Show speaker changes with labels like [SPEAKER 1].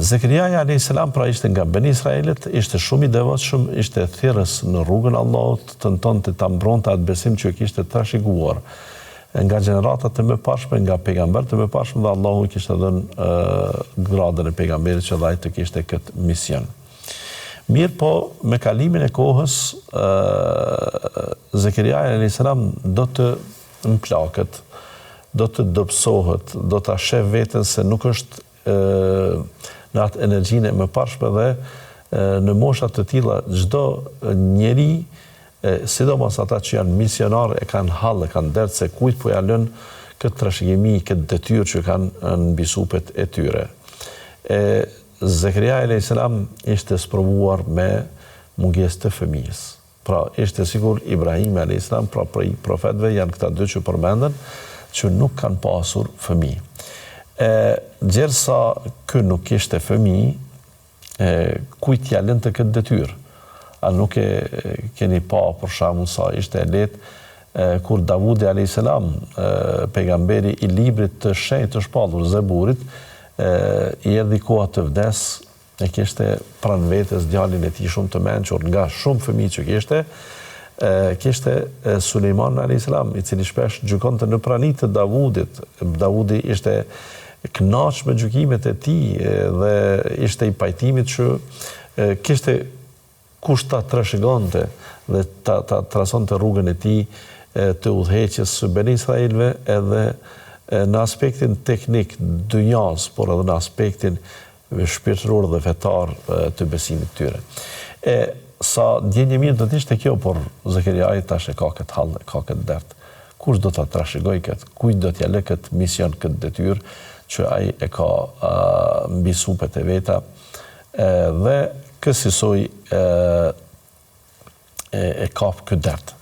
[SPEAKER 1] Zekeriaja a.s. pra ishte nga Beni Israelit, ishte shumë i devotshëm, ishte thirrës në rrugën e Allahut, tentonte ta mbronte atë besim që kishte trashëguar nga gjeneratat e mëparshme, nga pejgamberët e mëparshëm, dhe Allahu kishte dhënë gradën e pejgamberit që dhe ai të kishte këtë mision. Mirë po, me kalimin e kohës, Zekeriaja a.s. do të mplakët, do të dobësohet, do të sheh veten se nuk është në atë energjinë e mëparshme dhe në moshat të tilla çdo njeri, sidomos ata që janë misionar, e kanë hall, e kanë dert se kujt po ja lën këtë trashëgimi, këtë detyrë që kanë në bisupet e tyre. Zekeriaja a.s. ishte sprovuar me mungesë të fëmijës. Pra, ishte sigur Ibrahim a.s. pra prej profetëve janë këta dy që përmenden, që nuk kanë pasur fëmijë. Gjersa kë nuk kishte fëmijë, kujt ja lënte këtë detyrë. A nuk e keni pa për shembull sa ishte e lehtë kur Davudi a.s. Pejgamberi i librit të shenjtë të shpallur Zeburit, i erdhi koha të vdes, e kishte pranë vetes djalin e tij shumë të mençur nga shumë fëmijë që kishte Sulejman a.s. i cili shpesh gjykonte në prani të Davudit. Davudi ishte kënaq me gjykimet e tij dhe ishte i pajtimit që kishte kush ta trashëgonte dhe ta trasonte rrugën e tij të udhëheqjes së Beni Israelve, edhe në aspektin teknik dynjas, por edhe në aspektin shpirtëror dhe fetar të besimit tyre. Sa ndjenjë mirë do të ishte kjo, por Zekeriaja tash e ka këtë hall, ka këtë dert. Kush do ta trashëgoj këtë? Kujt do t'ja lë këtë mision, këtë detyrë që ai e ka mbi supet e veta, dhe kësaj e kap këtë dert.